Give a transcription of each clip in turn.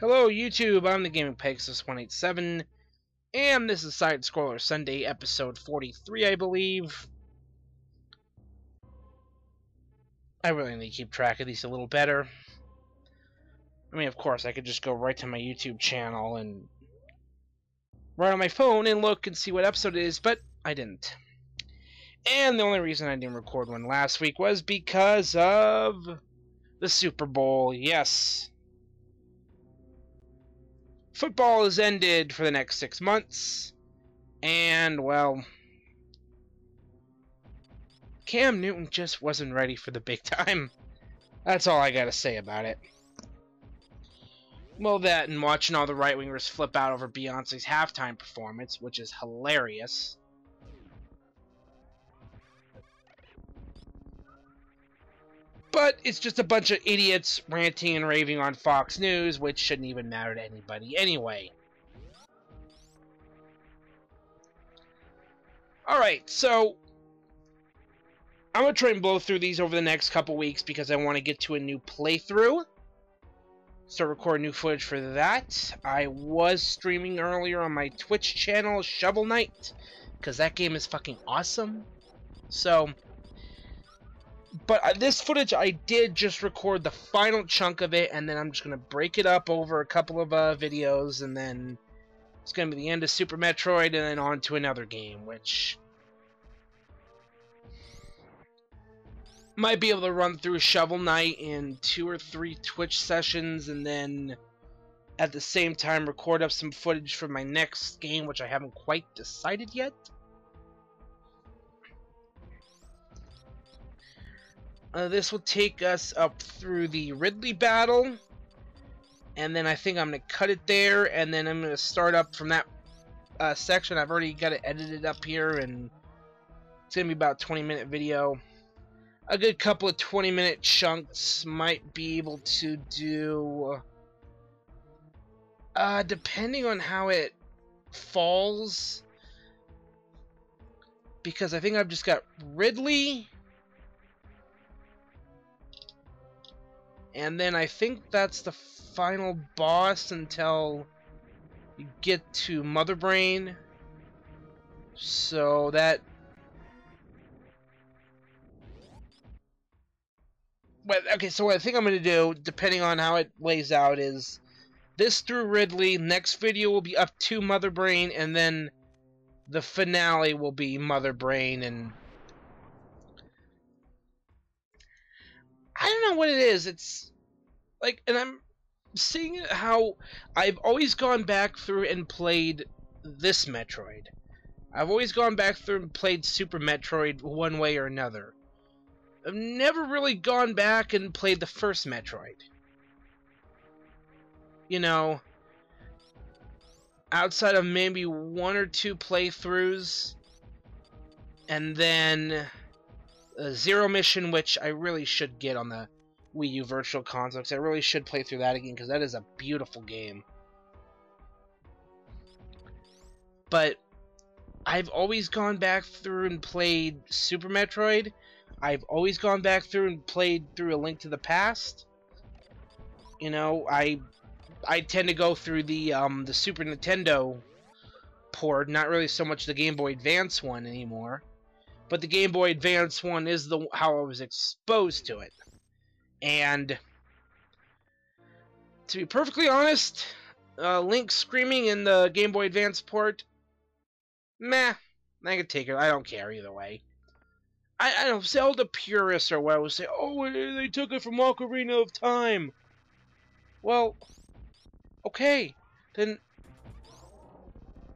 Hello YouTube, I'm the Gaming Pegasus 187, and this is Side Scroller Sunday, episode 43, I believe. I really need to keep track of these a little better. I mean, of course, I could just go right to my YouTube channel and right on my phone and look and see what episode it is, but I didn't. And the only reason I didn't record one last week was because of the Super Bowl. Yes. Football is ended for the next 6 months, and, well, Cam Newton just wasn't ready for the big time. That's all I gotta say about it. Well, that and watching all the right-wingers flip out over Beyonce's halftime performance, which is hilarious. But it's just a bunch of idiots ranting and raving on Fox News, which shouldn't even matter to anybody anyway. Alright, so I'm going to try and blow through these over the next couple weeks because I want to get to a new playthrough. Start recording new footage for that. I was streaming earlier on my Twitch channel, Shovel Knight, because that game is fucking awesome. So, but this footage, I did just record the final chunk of it, and then I'm just going to break it up over a couple of videos, and then it's going to be the end of Super Metroid, and then on to another game, which might be able to run through Shovel Knight in 2 or 3 Twitch sessions, and then at the same time record up some footage for my next game, which I haven't quite decided yet. This will take us up through the Ridley battle, and then I think I'm going to cut it there, and then I'm going to start up from that section. I've already got it edited up here, and it's going to be about a 20-minute video. A good couple of 20-minute chunks might be able to do, depending on how it falls, because I think I've just got Ridley, and then I think that's the final boss until you get to Mother Brain. So that... But, okay, so what I think I'm going to do, depending on how it lays out, is this through Ridley. Next video will be up to Mother Brain, and then the finale will be Mother Brain, and I don't know what it is. It's like, and I'm seeing how I've always gone back through and played this Metroid. I've always gone back through and played Super Metroid one way or another. I've never really gone back and played the first Metroid. You know, outside of maybe 1 or 2 playthroughs, and then a Zero Mission, which I really should get on the Wii U Virtual Console, because I really should play through that again, because that is a beautiful game. But I've always gone back through and played Super Metroid. I've always gone back through and played through A Link to the Past. You know, I tend to go through the Super Nintendo port, not really so much the Game Boy Advance one anymore. But the Game Boy Advance one is how I was exposed to it. And to be perfectly honest, Link screaming in the Game Boy Advance port, meh, I can take it. I don't care either way. I don't know, Zelda purists or what I would say, oh, they took it from Ocarina of Time. Well, okay, then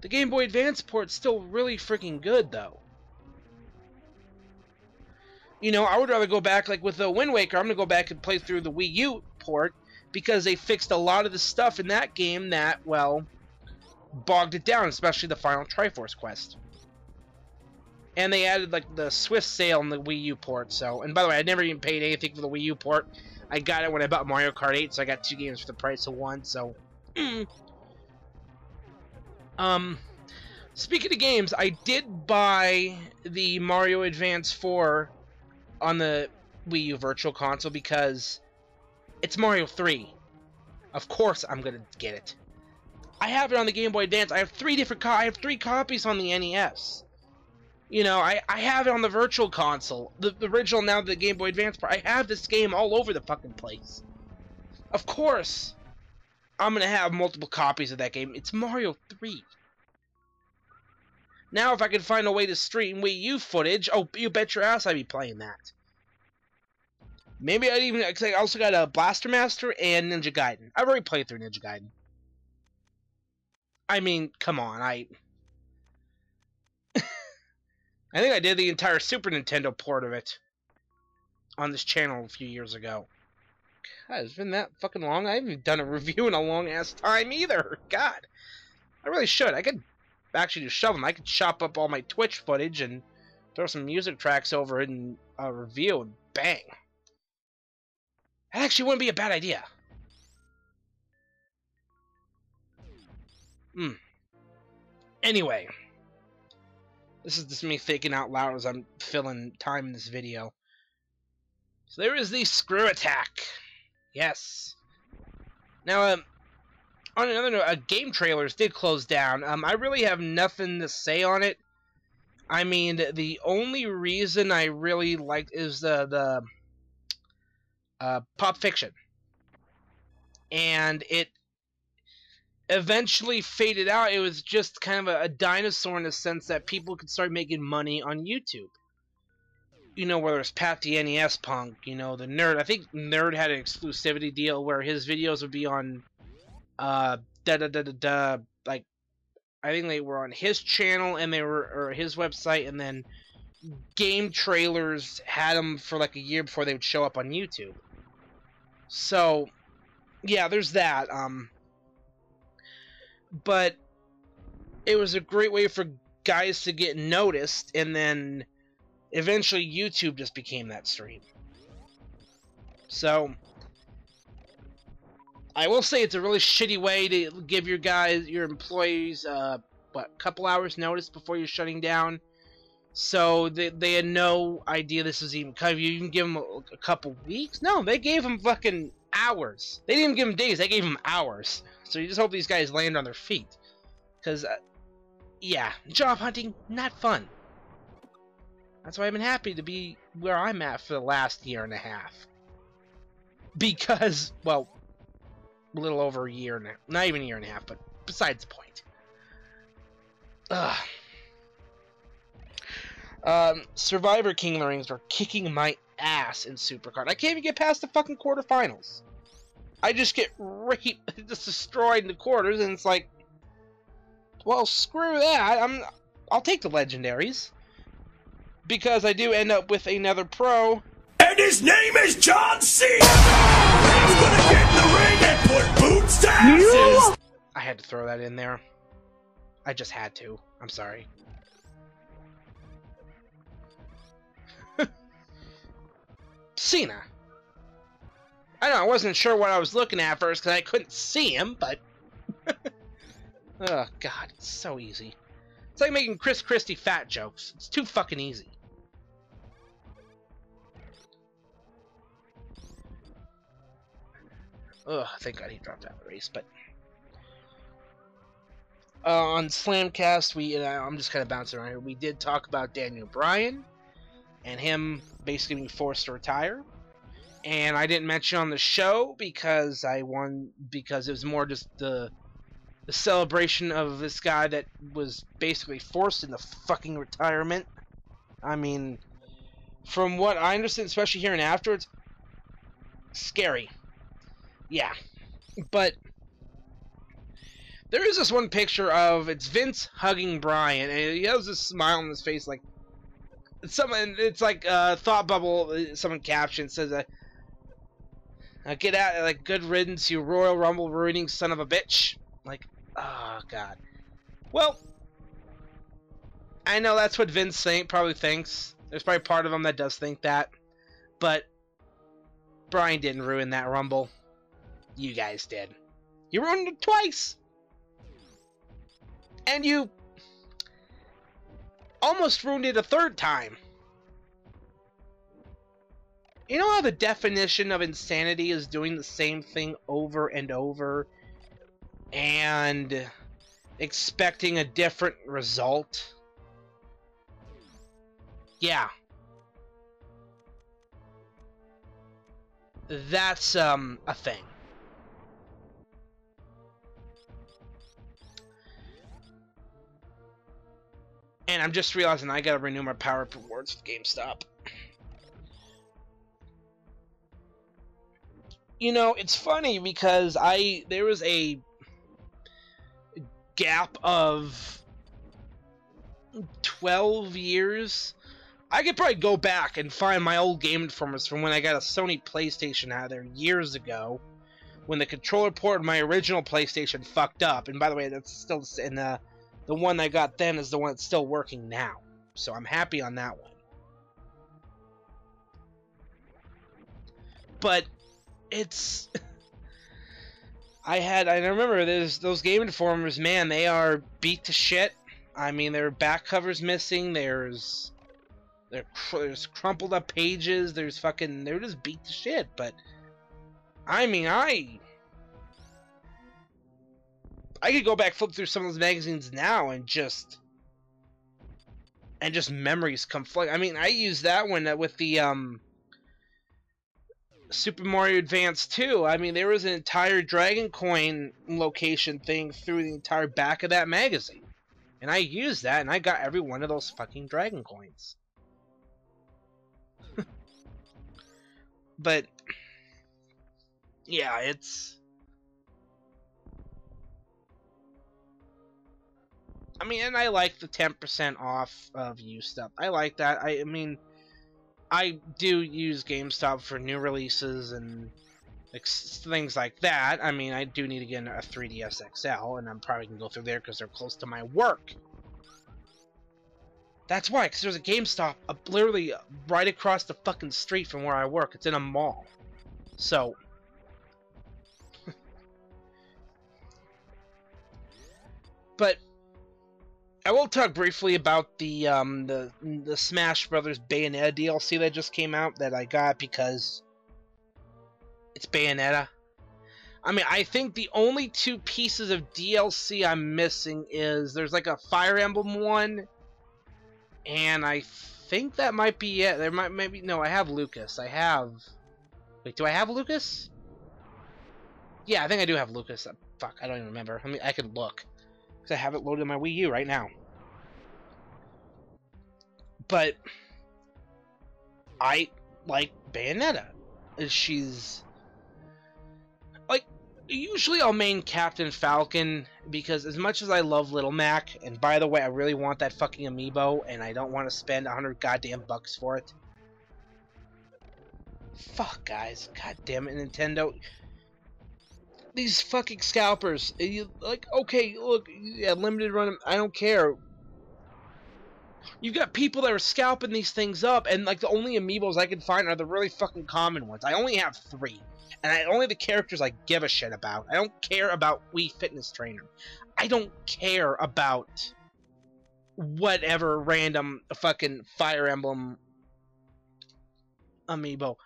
the Game Boy Advance port's still really freaking good, though. You know, I would rather go back, like with the Wind Waker, I'm going to go back and play through the Wii U port, because they fixed a lot of the stuff in that game that, well, bogged it down, especially the final Triforce quest. And they added, like, the Swift Sail in the Wii U port, so... And by the way, I never even paid anything for the Wii U port. I got it when I bought Mario Kart 8, so I got 2 games for the price of 1, so... Speaking of games, I did buy the Mario Advance 4 on the Wii U Virtual Console because it's Mario 3. Of course I'm gonna get it. I have it on the Game Boy Advance. I have I have 3 copies on the NES. You know, I have it on the Virtual Console. The original, now the Game Boy Advance part. I have this game all over the fucking place. Of course, I'm gonna have multiple copies of that game. It's Mario 3. Now, if I could find a way to stream Wii U footage, oh, you bet your ass I'd be playing that. Maybe I'd even... Cause I also got a Blaster Master and Ninja Gaiden. I've already played through Ninja Gaiden. I mean, come on, I think I did the entire Super Nintendo port of it on this channel a few years ago. God, it's been that fucking long. I haven't done a review in a long-ass time either. God. I really should. I could actually just shove them. I could chop up all my Twitch footage and throw some music tracks over it and review and bang. That actually wouldn't be a bad idea. Anyway. This is just me thinking out loud as I'm filling time in this video. So there is the Screw Attack. Yes. Now, on another note, game trailers did close down. I really have nothing to say on it. I mean, the only reason I really liked is the Pop Fiction. And it eventually faded out. It was just kind of a dinosaur in the sense that people could start making money on YouTube. You know, whether it's Pat the NES Punk, you know, the Nerd. I think Nerd had an exclusivity deal where his videos would be on, like, I think they were on his channel and they were, or his website, and then game trailers had them for like a year before they would show up on YouTube. So, yeah, there's that. But it was a great way for guys to get noticed, and then eventually YouTube just became that stream. So I will say it's a really shitty way to give your employees, a couple hours notice before you're shutting down. So they had no idea this was even coming. You even give them a couple weeks? No, they gave them fucking hours. They didn't even give them days, they gave them hours. So you just hope these guys land on their feet. Because, yeah, job hunting, not fun. That's why I've been happy to be where I'm at for the last year and a half. Because, well, a little over a year and a half. Not even a year and a half, but besides the point. Survivor King of the Rings are kicking my ass in Supercard. I can't even get past the fucking quarterfinals. I just get raped, just destroyed in the quarters, and it's like, well, screw that. I'll take the legendaries. Because I do end up with another pro. And his name is John Cena! He's gonna get in the ring and put boots to asses! I had to throw that in there. I just had to. I'm sorry. Cena. I know, I wasn't sure what I was looking at first because I couldn't see him, but... Oh, God, it's so easy. It's like making Chris Christie fat jokes. It's too fucking easy. Ugh, thank God he dropped out of the race, but... on Slamcast, I'm just kind of bouncing around here. We did talk about Daniel Bryan and him basically being forced to retire. And I didn't mention on the show because it was more just the celebration of this guy that was basically forced into fucking retirement. I mean, from what I understand, especially hearing afterwards, scary. Yeah. But there is this one picture of, it's Vince hugging Bryan, and he has this smile on his face, like, it's like a thought bubble, someone captioned, says, get out, like, good riddance, you Royal Rumble ruining son of a bitch. Like, oh, God. Well, I know that's what Vince probably thinks. There's probably part of him that does think that. But Bryan didn't ruin that Rumble. You guys did. You ruined it twice. And you almost ruined it a third time. You know how the definition of insanity is doing the same thing over and over and expecting a different result? Yeah. That's a thing. And I'm just realizing I gotta renew my power up rewards with GameStop. You know, it's funny because there was a gap of 12 years. I could probably go back and find my old Game Informers from when I got a Sony PlayStation out of there years ago, when the controller port of my original PlayStation fucked up. And by the way, that's still in the one I got then is the one that's still working now. So I'm happy on that one. But it's I remember those Game Informers, man, they are beat to shit. I mean, their back cover's missing, there's crumpled up pages, they're just beat to shit. But I mean, I could go back, flip through some of those magazines now, and just memories come flooding. I mean, I used that one with the Super Mario Advance 2. I mean, there was an entire Dragon Coin location thing through the entire back of that magazine, and I used that, and I got every one of those fucking Dragon Coins. But yeah, it's, I mean, and I like the 10% off of used stuff. I like that. I mean, I do use GameStop for new releases and things like that. I mean, I do need to get a 3DS XL, and I'm probably going to go through there because they're close to my work. That's why, because there's a GameStop literally right across the fucking street from where I work. It's in a mall. So but I will talk briefly about the Smash Brothers Bayonetta DLC that just came out that I got because it's Bayonetta. I mean, I think the only two pieces of DLC I'm missing is there's like a Fire Emblem one, and I think that might be it. There maybe no, I have Lucas. Wait, do I have Lucas? Yeah, I think I do have Lucas. Fuck, I don't even remember. I mean, I could look because I have it loaded on my Wii U right now. But I like Bayonetta. She's like, usually I'll main Captain Falcon because as much as I love Little Mac, and by the way, I really want that fucking amiibo, and I don't want to spend 100 goddamn bucks for it. Fuck, guys. God damn it, Nintendo. These fucking scalpers. Like, okay, look, yeah, limited run, I don't care. You've got people that are scalping these things up, and like the only amiibos I can find are the really fucking common ones. I only have 3. And only the characters I give a shit about. I don't care about Wii Fitness Trainer. I don't care about whatever random fucking Fire Emblem amiibo.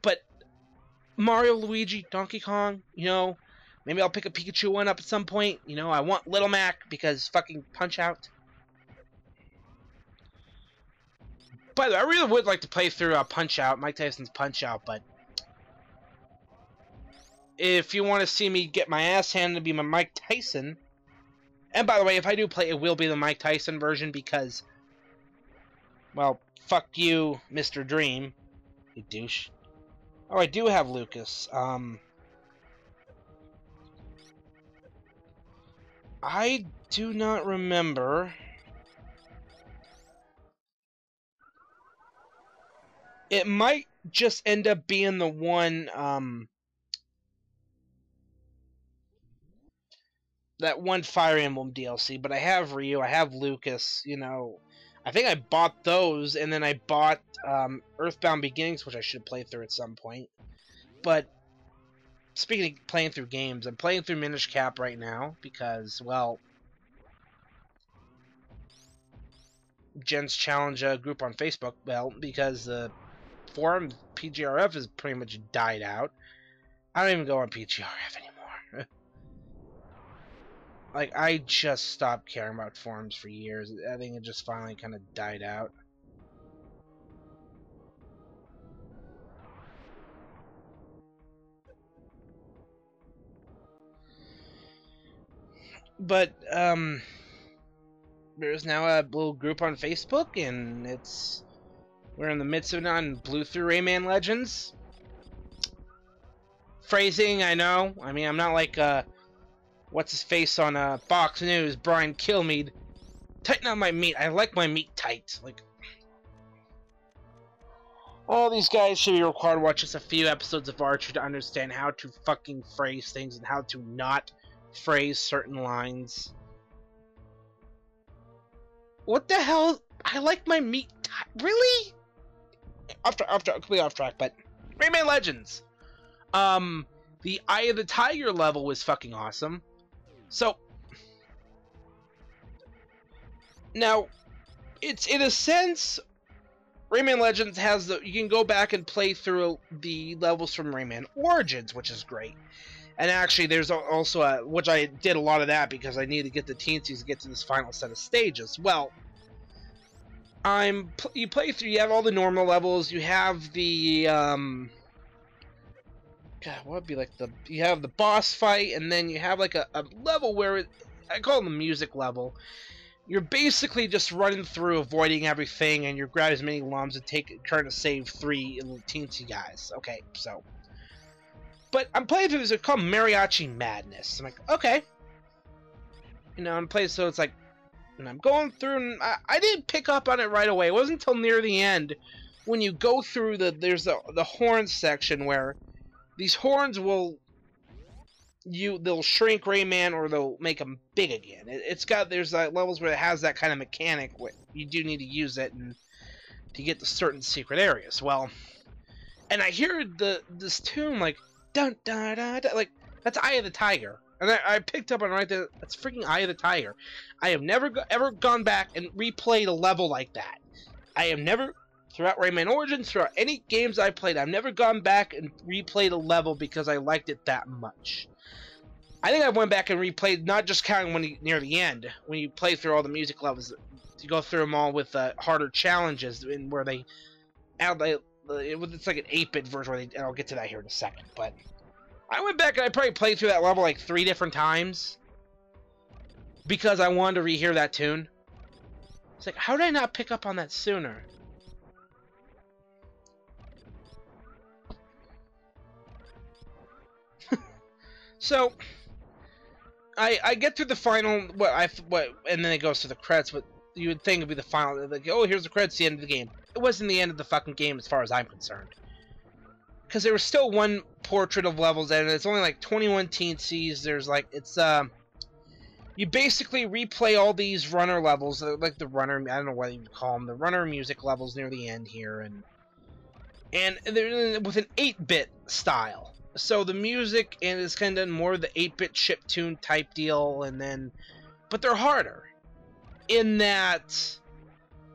But Mario, Luigi, Donkey Kong, you know, maybe I'll pick a Pikachu one up at some point. You know, I want Little Mac because fucking Punch-Out. By the way, I really would like to play through Punch-Out, Mike Tyson's Punch-Out, but if you want to see me get my ass handed to be my Mike Tyson, and by the way, if I do play, it will be the Mike Tyson version because, well, fuck you, Mr. Dream, you douche. Oh, I do have Lucas. I do not remember. It might just end up being the one, that one Fire Emblem DLC, but I have Ryu, I have Lucas, you know. I think I bought those, and then I bought Earthbound Beginnings, which I should play through at some point. But speaking of playing through games, I'm playing through Minish Cap right now because, well, Jen's challenge group on Facebook, well, because the forum. PGRF has pretty much died out. I don't even go on PGRF anymore. Like, I just stopped caring about forums for years. I think it just finally kind of died out. But, there's now a little group on Facebook, and we're in the midst of it on Blue Through Rayman Legends. Phrasing, I know. I mean, I'm not like, what's his face on, Fox News, Brian Kilmeade. Tighten up my meat. I like my meat tight. Like, all these guys should be required to watch just a few episodes of Archer to understand how to fucking phrase things and how to not phrase certain lines. What the hell? I like my meat tight. Really? Completely off track, but Rayman Legends. The Eye of the Tiger level was fucking awesome. So, now, it's in a sense, Rayman Legends has you can go back and play through the levels from Rayman Origins, which is great. And actually, there's also which I did a lot of that because I needed to get the teensies to get to this final set of stages. Well, you play through, you have all the normal levels, you have the, God, what would be like you have the boss fight, and then you have like a level where, I call it the music level. You're basically just running through, avoiding everything, and you grab as many lums and trying to save 3 little teensy guys. Okay, so. But I'm playing through this, it's called Mariachi Madness. I'm like, okay. You know, I'm playing, so it's like, and I'm going through, and I didn't pick up on it right away. It wasn't until near the end, when you go through there's the horns section where these horns they'll shrink Rayman or they'll make him big again. There's levels where it has that kind of mechanic where you do need to use it to get to certain secret areas. Well, and I hear this tune like, dun dun dun dun, like, that's Eye of the Tiger. And I picked up on right there, that's freaking Eye of the Tiger. I have never ever gone back and replayed a level like that. I have never, throughout Rayman Origins, throughout any games I played, I've never gone back and replayed a level because I liked it that much. I think I went back and replayed, not just counting near the end, when you play through all the music levels, you go through them all with harder challenges, where they add, it's like an 8-bit version, and I'll get to that here in a second, but I went back and I probably played through that level like 3 different times because I wanted to rehear that tune. It's like, how did I not pick up on that sooner? So, I get through the final, and then it goes to the credits, but you would think it'd be the final, like, oh, here's the credits, the end of the game. It wasn't the end of the fucking game as far as I'm concerned. Because there was still one portrait of levels, and it's only like 21 teensies. There's like, you basically replay all these runner levels, like the runner, I don't know what you call them, the runner music levels near the end here, and they're with an 8-bit style. So the music is kind of more the 8-bit chiptune type deal, but they're harder in that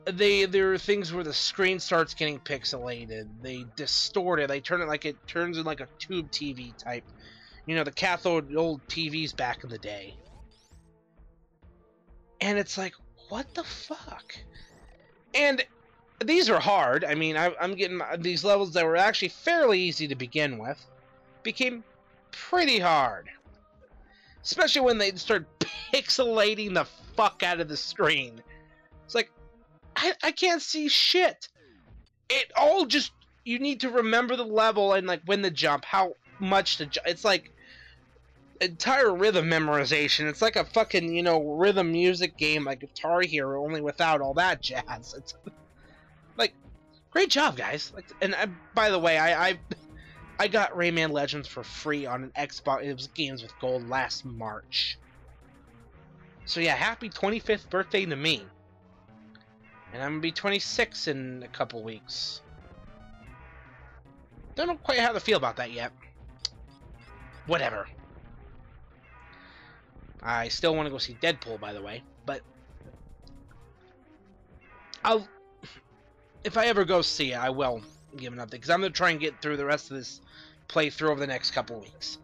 there are things where the screen starts getting pixelated, they distort it, they turn it like it turns in like a tube TV type, you know, the cathode old TVs back in the day. And it's like, what the fuck? And these are hard. I mean, I'm getting these levels that were actually fairly easy to begin with, became pretty hard. Especially when they start pixelating the fuck out of the screen. It's like, I can't see shit. It all just, you need to remember the level and like when to jump, how much to jump. It's like entire rhythm memorization. It's like a fucking, you know, rhythm music game like Guitar Hero, only without all that jazz. It's like, great job, guys. Like, and by the way, I got Rayman Legends for free on an Xbox. It was Games with Gold last March. So yeah, happy 25th birthday to me. And I'm gonna be 26 in a couple weeks. Don't know quite how to feel about that yet. Whatever. I still want to go see Deadpool, by the way, but if I ever go see it, I will give an update, because I'm going to try and get through the rest of this playthrough over the next couple weeks.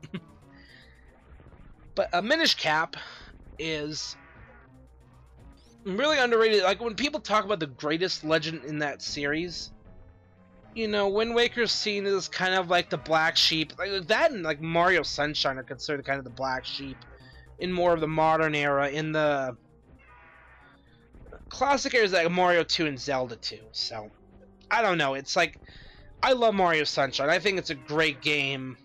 But Minish Cap is really underrated. Like, when people talk about the greatest legend in that series, you know, Wind Waker's seen as kind of like the black sheep. Like, that and like Mario Sunshine are considered kind of the black sheep in more of the modern era. In the classic eras, like Mario 2 and Zelda 2. So, I don't know. It's like, I love Mario Sunshine. I think it's a great game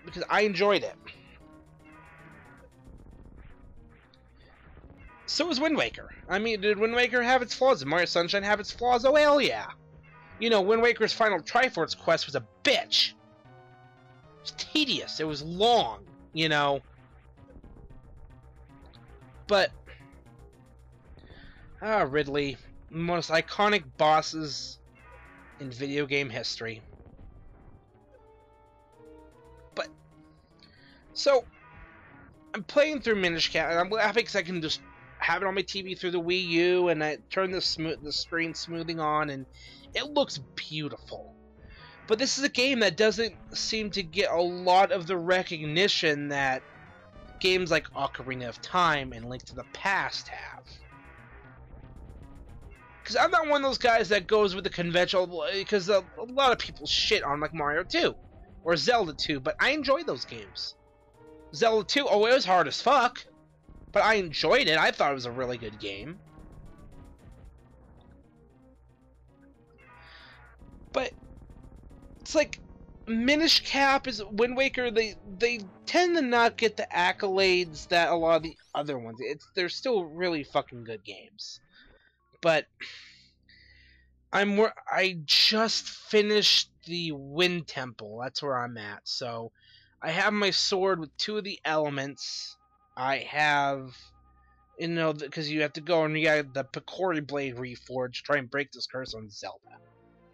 because I enjoyed it. So was Wind Waker. I mean, did Wind Waker have its flaws? Did Mario Sunshine have its flaws? Oh, hell yeah. You know, Wind Waker's final Triforce quest was a bitch. It was tedious. It was long, you know. But, Ridley, most iconic bosses in video game history. But, so, I'm playing through Minish Cap, and I'm happy because I can just have it on my TV through the Wii U, and I turn the screen smoothing on, and it looks beautiful. But this is a game that doesn't seem to get a lot of the recognition that games like Ocarina of Time and Link to the Past have. Because I'm not one of those guys that goes with the conventional, because a lot of people shit on like Mario 2 or Zelda 2, but I enjoy those games. Zelda 2, oh, it was hard as fuck, but I enjoyed it. I thought it was a really good game. But it's like Minish Cap is Wind Waker. They tend to not get the accolades that a lot of the other ones. They're still really fucking good games. But I just finished the Wind Temple. That's where I'm at. So I have my sword with 2 of the elements. I have, you know, because you have to go and you got the Picori Blade reforged, try and break this curse on Zelda.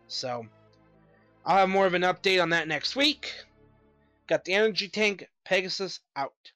So I'll have more of an update on that next week. Got the energy tank, Pegasus out.